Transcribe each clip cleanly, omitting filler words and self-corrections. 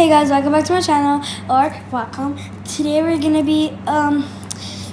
Hey guys, welcome back to my channel, or welcome. Today we're gonna be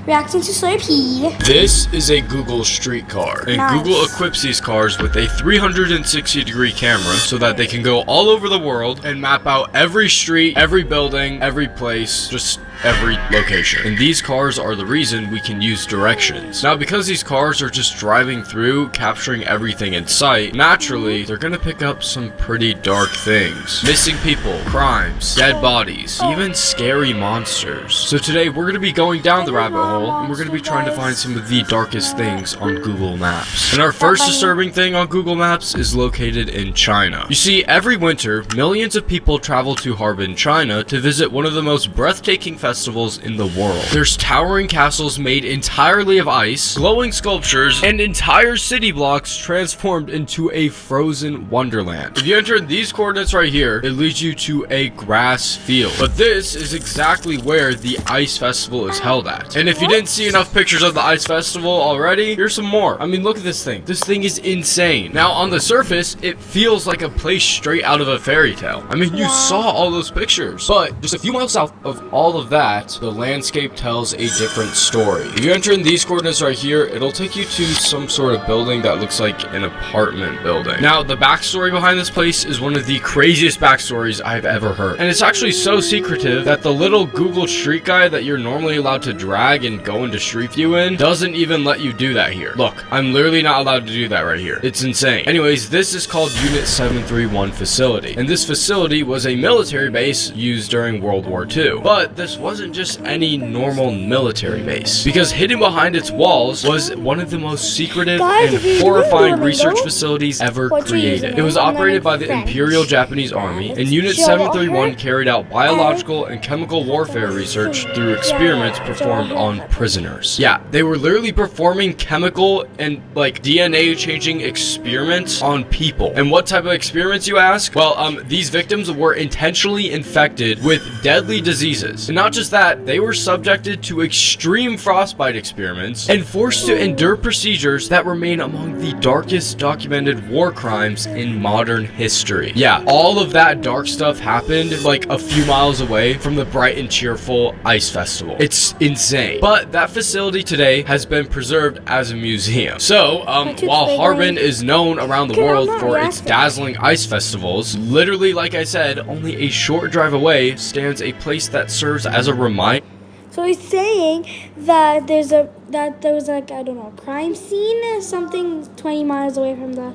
reacting to Slurpy. This is a Google streetcar, and Nice. Google equips these cars with a 360-degree camera so that they can go all over the world and map out every street, every building, every place, just every location. And these cars are the reason we can use directions. Now, because these cars are just driving through, capturing everything in sight, naturally, they're gonna pick up some pretty dark things. Missing people, crimes, dead bodies, even scary monsters. So today, we're gonna be going down the rabbit hole, and we're gonna be trying to find some of the darkest things on Google Maps. And our first disturbing thing on Google Maps is located in China. You see, every winter, millions of people travel to Harbin, China to visit one of the most breathtaking festivals in the world. There's towering castles made entirely of ice, glowing sculptures, and entire city blocks transformed into a frozen wonderland. If you enter these coordinates right here, it leads you to a grass field. But this is exactly where the ice festival is held at. And if you didn't see enough pictures of the ice festival already, here's some more. I mean, look at this thing. This thing is insane. Now, on the surface, it feels like a place straight out of a fairy tale. I mean, you saw all those pictures. But just a few miles south of all of that, the landscape tells a different story. If you enter in these coordinates right here, it'll take you to some sort of building that looks like an apartment building. Now, the backstory behind this place is one of the craziest backstories I've ever heard. And it's actually so secretive that the little Google Street Guide that you're normally allowed to drag and go into Street View in doesn't even let you do that here. Look, I'm literally not allowed to do that right here. It's insane. Anyways, this is called Unit 731 Facility. And this facility was a military base used during World War II. But this wasn't just any normal military base, because hidden behind its walls was one of the most secretive and horrifying research facilities ever created. It was operated by the Imperial Japanese Army, and Unit 731 carried out biological and chemical warfare research through experiments performed on prisoners. Yeah, they were literally performing chemical and like DNA changing experiments on people. And what type of experiments, you ask? Well, these victims were intentionally infected with deadly diseases. And not just that, they were subjected to extreme frostbite experiments and forced to endure procedures that remain among the darkest documented war crimes in modern history. Yeah, all of that dark stuff happened like a few miles away from the bright and cheerful ice festival. It's insane. But that facility today has been preserved as a museum. So, while Harbin is known around the world for its dazzling ice festivals, literally, like I said, only a short drive away stands a place that serves as a reminder. So he's saying that there was like, I don't know, crime scene, something 20 miles away from the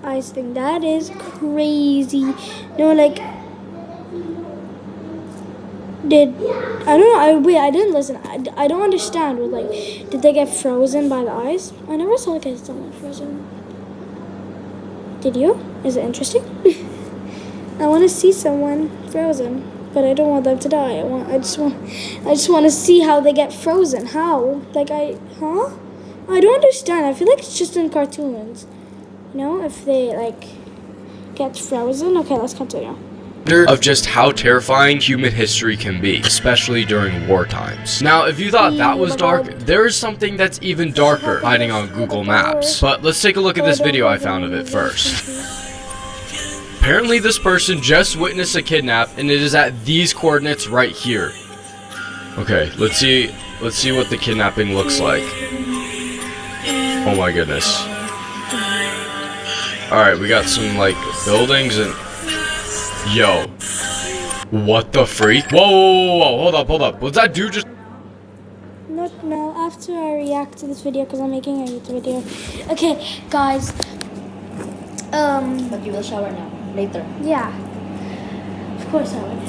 ice thing. That is crazy. No, like, I don't know, I didn't listen. I don't understand. Like, did they get frozen by the ice? I never saw the guys get frozen. Did you? Is it interesting? I want to see someone frozen, but I don't want them to die. I just want to see how they get frozen. How? Like, I don't understand. I feel like it's just in cartoons. You know, if they like get frozen. Okay, let's continue. Of just how terrifying human history can be, especially during war times. Now, if you thought that was dark, there is something that's even darker hiding on Google Maps. But let's take a look at this video I found of it first. Apparently, this person just witnessed a kidnap, and it is at these coordinates right here. Okay, let's see what the kidnapping looks like. Oh my goodness. Alright, we got some like buildings and yo, what the freak? Whoa, hold up. Was that dude just... No, after I react to this video, because I'm making a YouTube video. Okay, guys. But you will shower now, later. Yeah. Of course I would.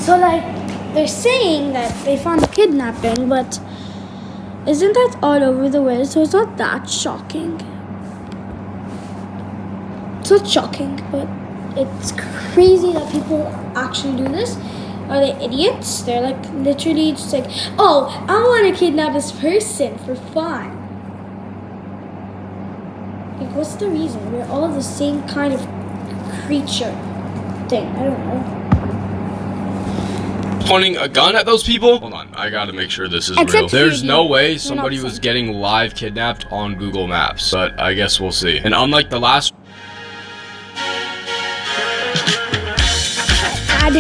So, like, they're saying that they found a kidnapping, but isn't that all over the world? So it's not that shocking. It's not shocking, but it's crazy that people actually do this. Are they idiots? They're like literally just like, oh, I want to kidnap this person for fun. Like, what's the reason? We're all the same kind of creature thing. I don't know. Pointing a gun at those people? Hold on, I gotta make sure this is real. There's no way somebody was getting live kidnapped on Google Maps, but I guess we'll see. And unlike the last bad.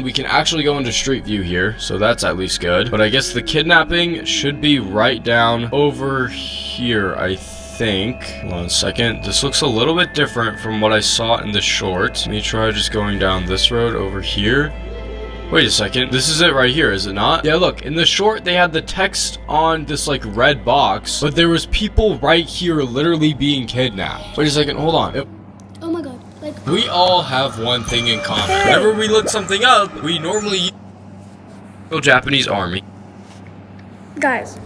We can actually go into street view here, so that's at least good. But I guess the kidnapping should be right down over here, I think. Hold on a second. This looks a little bit different from what I saw in the short. Let me try just going down this road over here. Wait a second, this is it right here, is it not? Yeah, look, in the short, they had the text on this, like, red box, but there was people right here literally being kidnapped. Wait a second, hold on. Oh my god, like... We all have one thing in common. Whenever we look something up, we normally use the Japanese army. Guys,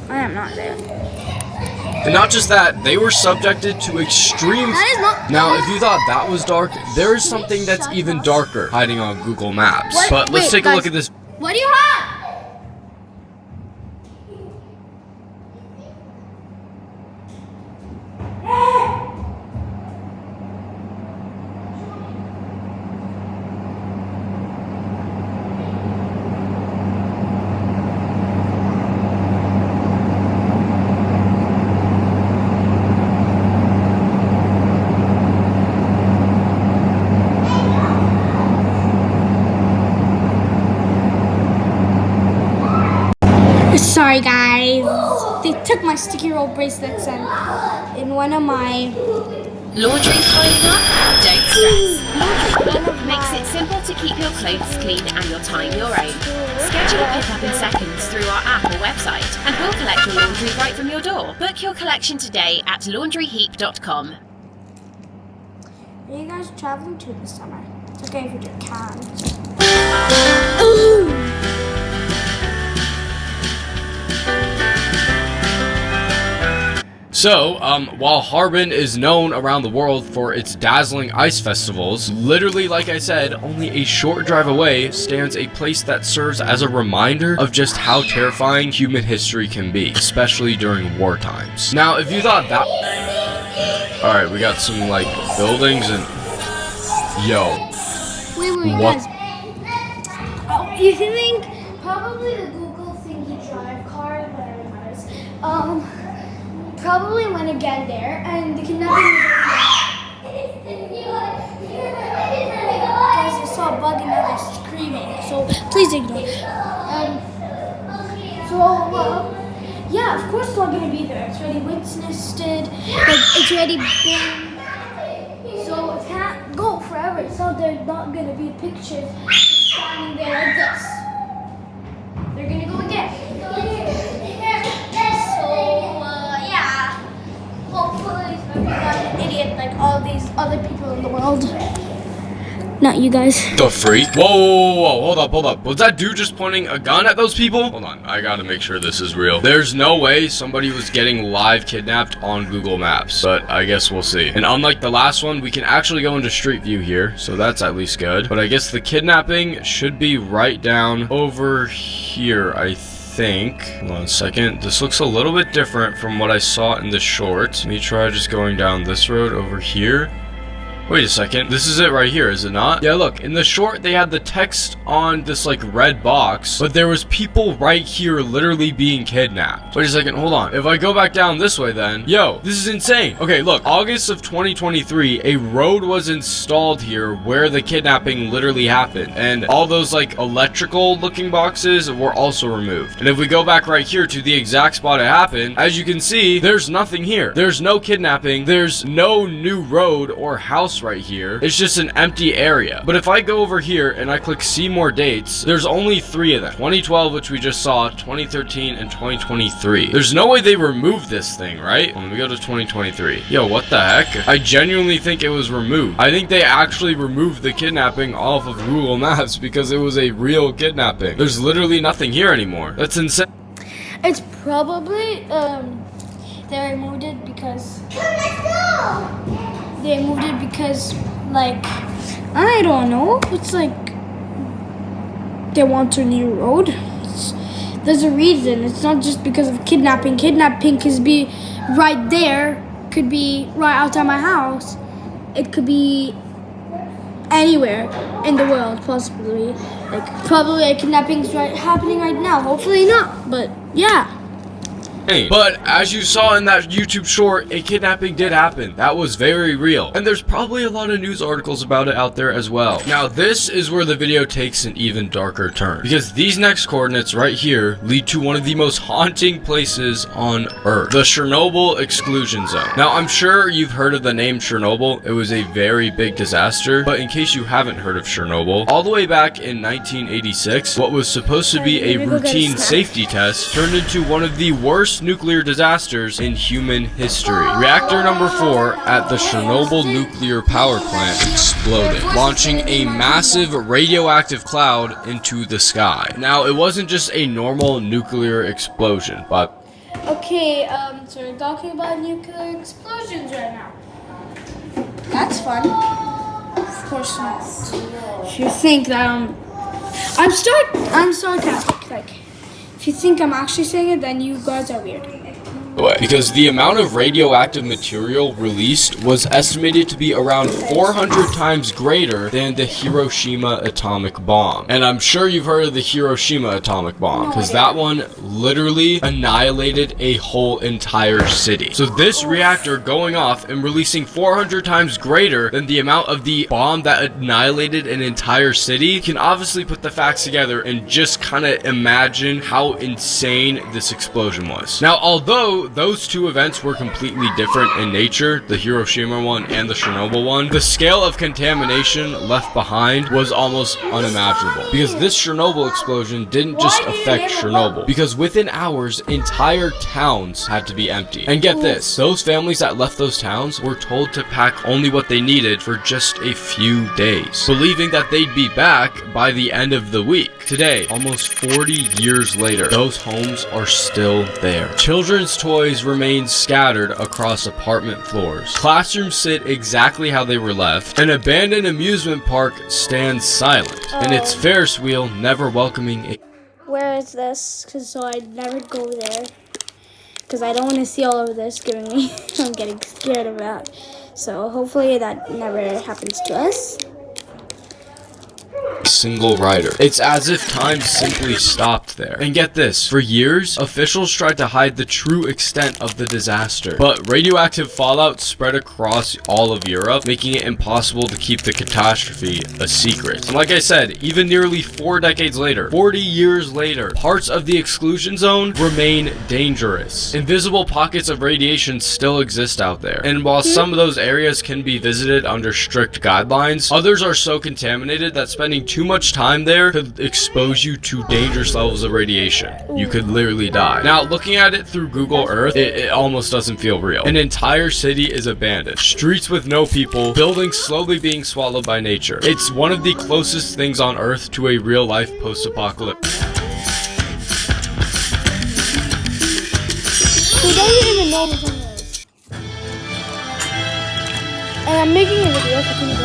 I am not there. And not just that, they were subjected to extreme... Now, if you thought that was dark, there is something that's even darker hiding on Google Maps. But let's take a look at this. What do you have? Sorry guys, they took my sticky roll bracelets and in one of my... Laundry piling up? Don't stress. Laundry makes it simple to keep your clothes clean and your time your own. Schedule a pickup in seconds through our app or website and we'll collect your laundry right from your door. Book your collection today at laundryheap.com. Are you guys traveling to this summer? It's okay if you can. So, while Harbin is known around the world for its dazzling ice festivals, literally, like I said, only a short drive away stands a place that serves as a reminder of just how terrifying human history can be, especially during war times. Now, if you thought that... Alright, we got some, like, buildings and... Yo. Wait, what? guys. Oh, you think probably the Google thingy drive car, whatever it matters, probably went again there, and the kidnapping was guys, I saw a bug and now they're screaming, so please ignore. Yeah, of course it's all gonna be there. It's already witnessed, like it's already been, so it can't go forever. It's not, there's not gonna be pictures standing there like this. They're gonna go again. Hopefully, I'm not an idiot like all these other people in the world. Not you guys. The freak? Whoa, hold up. Was that dude just pointing a gun at those people? Hold on, I gotta make sure this is real. There's no way somebody was getting live kidnapped on Google Maps, but I guess we'll see. And unlike the last one, we can actually go into street view here, so that's at least good. But I guess the kidnapping should be right down over here, I think. Hold on a second. This looks a little bit different from what I saw in the short. Let me try just going down this road over here. Wait a second, this is it right here, is it not? Yeah, look, in the short, they had the text on this, like, red box, but there was people right here literally being kidnapped. Wait a second, hold on. If I go back down this way then, yo, this is insane. Okay, look, August of 2023, a road was installed here where the kidnapping literally happened, and all those, like, electrical looking boxes were also removed. And if we go back right here to the exact spot it happened, as you can see, there's nothing here. There's no kidnapping, there's no new road or house right here. It's just an empty area. But if I go over here and I click see more dates, there's only 3 of them. 2012, which we just saw, 2013, and 2023. There's no way they removed this thing, right? Let me go to 2023. Yo, what the heck? I genuinely think it was removed. I think they actually removed the kidnapping off of Google Maps because it was a real kidnapping. There's literally nothing here anymore. That's insane. It's probably, they removed it because... Let's go! They moved it because, like, I don't know. It's like they want a new road. There's a reason. It's not just because of kidnapping. Kidnapping could be right there. Could be right outside my house. It could be anywhere in the world, possibly. Like, probably a kidnapping is happening right now. Hopefully not, but yeah. insane. But as you saw in that YouTube short, a kidnapping did happen. That was very real. And there's probably a lot of news articles about it out there as well. Now, this is where the video takes an even darker turn, because these next coordinates right here lead to one of the most haunting places on Earth, the Chernobyl exclusion zone. Now, I'm sure you've heard of the name Chernobyl. It was a very big disaster, but in case you haven't heard of Chernobyl, all the way back in 1986, what was supposed to be a routine safety test turned into one of the worst nuclear disasters in human history. Reactor number 4 at the Chernobyl nuclear power plant exploded, launching a massive radioactive cloud into the sky. Now, it wasn't just a normal nuclear explosion, but Okay, so we're talking about nuclear explosions right now. That's fun. Of course not. If you think that I'm sarcastic. Like, if you think I'm actually saying it, then you guys are weird. because the amount of radioactive material released was estimated to be around 400 times greater than the Hiroshima atomic bomb. And I'm sure you've heard of the Hiroshima atomic bomb, because that one literally annihilated a whole entire city. So this reactor going off and releasing 400 times greater than the amount of the bomb that annihilated an entire city can obviously put the facts together and just kind of imagine how insane this explosion was. Now, although those two events were completely different in nature, the Hiroshima one and the Chernobyl one, the scale of contamination left behind was almost unimaginable. Because this Chernobyl explosion didn't just affect Chernobyl, because within hours, entire towns had to be empty. And get this, those families that left those towns were told to pack only what they needed for just a few days, believing that they'd be back by the end of the week. Today, almost 40 years later, those homes are still there. Children's toys remain scattered across apartment floors. Classrooms sit exactly how they were left. An abandoned amusement park stands silent, and its Ferris wheel never welcoming a... Where is this? So I'd never go there. Because I don't want to see all of this giving me... I'm getting scared of that. So hopefully that never happens to us. Single rider. It's as if time simply stopped there. And get this, for years, officials tried to hide the true extent of the disaster, but radioactive fallout spread across all of Europe, making it impossible to keep the catastrophe a secret. And like I said, even nearly 4 decades later, 40 years later, parts of the exclusion zone remain dangerous. Invisible pockets of radiation still exist out there, and while some of those areas can be visited under strict guidelines, others are so contaminated that spending too much time there could expose you to dangerous levels of radiation. You could literally die. Now, looking at it through Google Earth, it almost doesn't feel real. An entire city is abandoned. Streets with no people, buildings slowly being swallowed by nature. It's one of the closest things on Earth to a real-life post-apocalypse. We don't even know what it is. And I'm making a video for people.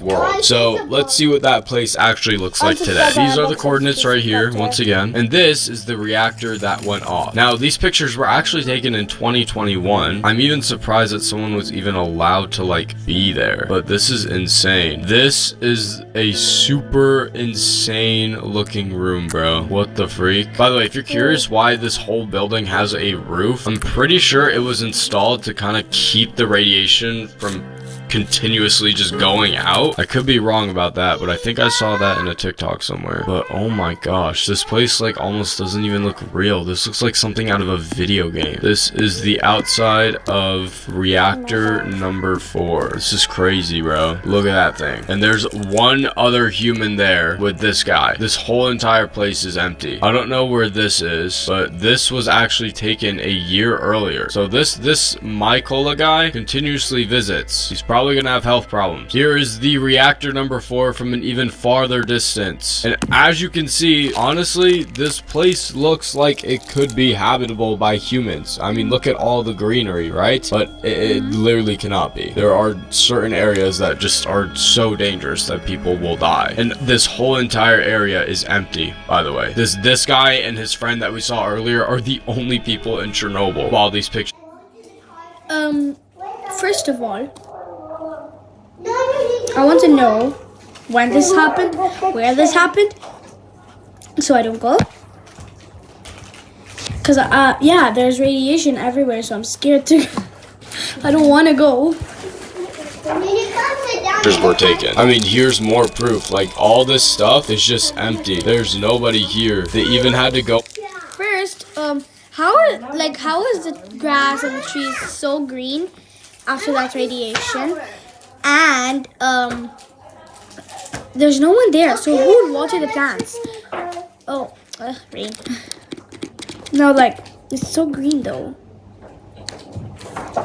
World. So let's see what that place actually looks like today. These are the coordinates right here once again, and this is the reactor that went off. Now, these pictures were actually taken in 2021. I'm even surprised that someone was even allowed to like be there, but this is insane. This is a super insane looking room, bro. What the freak? By the way, if you're curious why this whole building has a roof, I'm pretty sure it was installed to kind of keep the radiation from continuously just going out. I could be wrong about that, but I think I saw that in a TikTok somewhere. But oh my gosh, this place like almost doesn't even look real. This looks like something out of a video game. This is the outside of reactor number 4. This is crazy, bro. Look at that thing. And there's one other human there with this guy. This whole entire place is empty. I don't know where this is, but this was actually taken a year earlier. So this Mykola guy continuously visits. He's probably gonna have health problems. Here is the reactor number 4 from an even farther distance. And as you can see, honestly, this place looks like it could be habitable by humans. I mean, look at all the greenery, right? But it literally cannot be. There are certain areas that just are so dangerous that people will die. And this whole entire area is empty, by the way. This guy and his friend that we saw earlier are the only people in Chernobyl while these pictures... First of all, I want to know when this happened, where this happened, so I don't go. Cause yeah, there's radiation everywhere, so I'm scared to. I don't want to go. Pictures were taken. I mean, here's more proof. Like, all this stuff is just empty. There's nobody here. They even had to go. First, how is the grass and the trees so green after that radiation? And there's no one there, so who would water the plants? Oh, rain. No, like, it's so green though.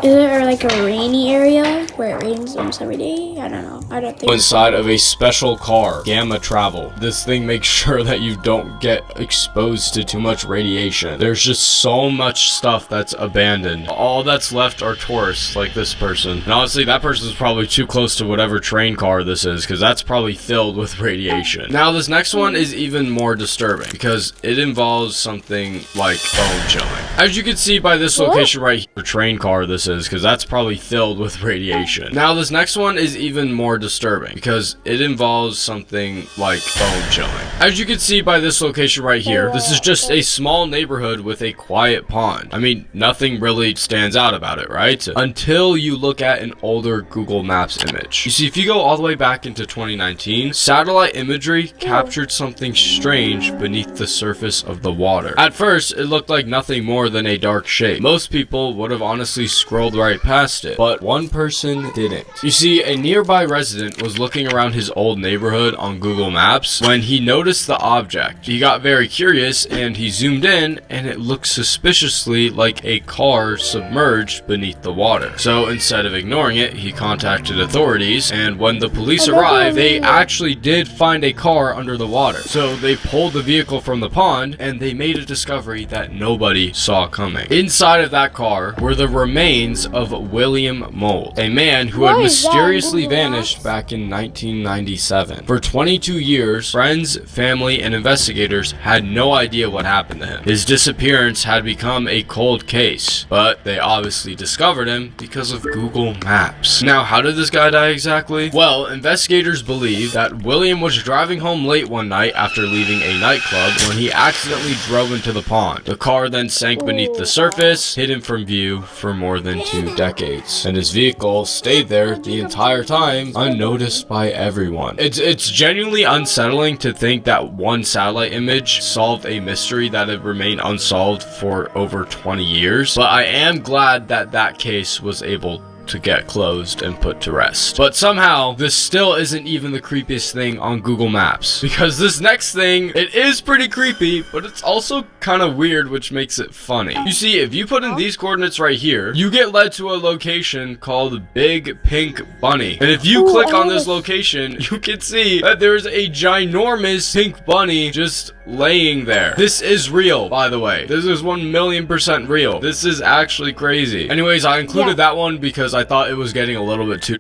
Is there like a rainy area where it rains almost every day? I don't know. I don't think. Inside of a special car, Gamma Travel. This thing makes sure that you don't get exposed to too much radiation. There's just so much stuff that's abandoned. All that's left are tourists like this person. And honestly, that person's probably too close to whatever train car this is, because that's probably filled with radiation. Now, this next one is even more disturbing because it involves something like bone chilling. As you can see by this location right here, train car this is, because that's probably filled with radiation. Now, this next one is even more disturbing because it involves something like bone chilling. As you can see by this location right here, this is just a small neighborhood with a quiet pond. I mean, nothing really stands out about it, right? Until you look at an older Google Maps image. You see, if you go all the way back into 2019, satellite imagery captured something strange beneath the surface of the water. At first, it looked like nothing more than a dark shape. Most people would have honestly scrolled right past it, but one person didn't. You see, a nearby resident was looking around his old neighborhood on Google Maps when he noticed the object. He got very curious and he zoomed in, and it looked suspiciously like a car submerged beneath the water. So instead of ignoring it, he contacted authorities, and when the police arrived, they actually did find a car under the water. So they pulled the vehicle from the pond, and they made a discovery that nobody saw coming. Inside of that car were the remains of William Mould, a man who had mysteriously vanished back in 1997. For 22 years, friends, family, and investigators had no idea what happened to him. His disappearance had become a cold case, but they obviously discovered him because of Google Maps. Now, how did this guy die exactly? Well, investigators believe that William was driving home late one night after leaving a nightclub when he accidentally drove into the pond. The car then sank beneath the surface, hidden from view for more than 2 decades, and his vehicle stayed there the entire time, unnoticed by everyone. It's genuinely unsettling to think that one satellite image solved a mystery that had remained unsolved for over 20 years, but I am glad that that case was able to get closed and put to rest. But somehow, this still isn't even the creepiest thing on Google Maps, because this next thing, it is pretty creepy, but it's also kind of weird, which makes it funny. You see, if you put in these coordinates right here, you get led to a location called Big Pink Bunny. And if you click on this location, you can see that there's a ginormous pink bunny just laying there. This is real, by the way. This is 1,000,000% real. This is actually crazy. Anyways, I included that one because I thought it was getting a little bit too.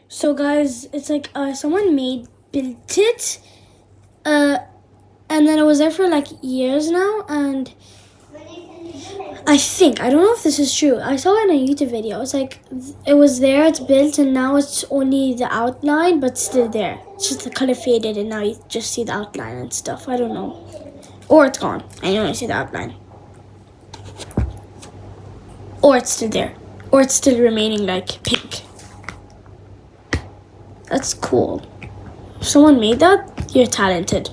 So guys, it's like someone built it, and then it was there for like years now, and I don't know if this is true. I saw it in a YouTube video. It's like it was there, it's built, and now it's only the outline, but still there. It's just the color faded, and now you just see the outline and stuff. I don't know, or it's gone. I only see the outline, or it's still there. Or it's still remaining like pink. That's cool. If someone made that, you're talented.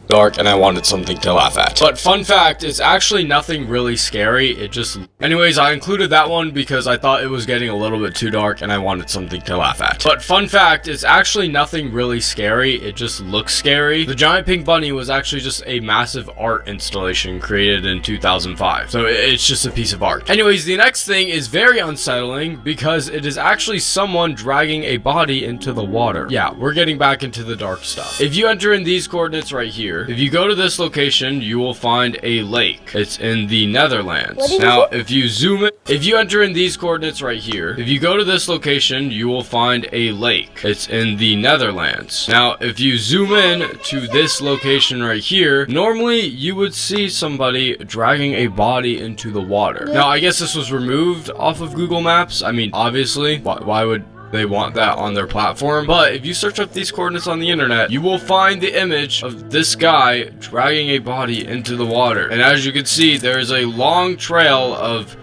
Dark, and I wanted something to laugh at. But fun fact, it's actually nothing really scary. It just... Anyways, I included that one because I thought it was getting a little bit too dark and I wanted something to laugh at. But fun fact, it's actually nothing really scary. It just looks scary. The giant pink bunny was actually just a massive art installation created in 2005. So it's just a piece of art. Anyways, the next thing is very unsettling because it is actually someone dragging a body into the water. Yeah, we're getting back into the dark stuff. If you enter in these coordinates right here, if you go to this location, you will find a lake. It's in the Netherlands. Now, if you zoom in, if you enter in these coordinates right here, if you go to this location, you will find a lake. It's in the Netherlands. Now, if you zoom in to this location right here, normally you would see somebody dragging a body into the water. Now, I guess this was removed off of Google Maps. I mean, obviously, why would they want that on their platform. But if you search up these coordinates on the internet, you will find the image of this guy dragging a body into the water. And as you can see, there is a long trail of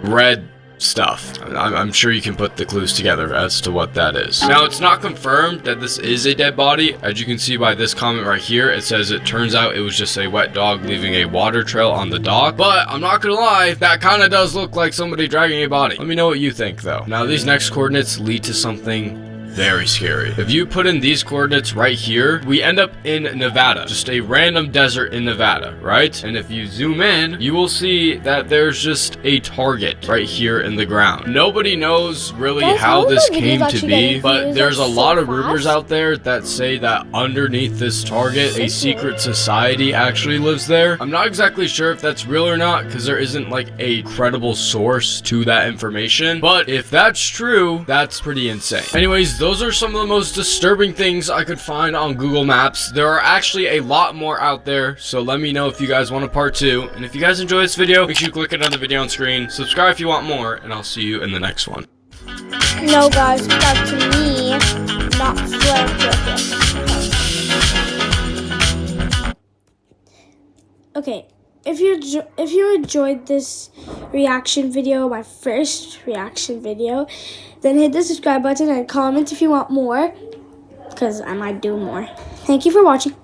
red stuff. I'm sure you can put the clues together as to what that is. Now, it's not confirmed that this is a dead body. As you can see by this comment right here, it says it turns out it was just a wet dog leaving a water trail on the dock. But I'm not gonna lie, that kind of does look like somebody dragging a body. Let me know what you think though. Now, these next coordinates lead to something very scary. If you put in these coordinates right here, we end up in Nevada, just a random desert in Nevada, right? And if you zoom in, you will see that there's just a target right here in the ground. Nobody knows really how this came to be, but there's a lot of rumors out there that say that underneath this target, a secret society actually lives there. I'm not exactly sure if that's real or not, because there isn't like a credible source to that information, but if that's true, that's pretty insane. Anyways, those are some of the most disturbing things I could find on Google Maps. There are actually a lot more out there, so let me know if you guys want a part 2. And if you guys enjoyed this video, make sure you click another video on screen, subscribe if you want more, and I'll see you in the next one. No, guys, subscribe to me, not slurpy. Okay, if you enjoyed this reaction video, my first reaction video, then hit the subscribe button and comment if you want more, because I might do more. Thank you for watching.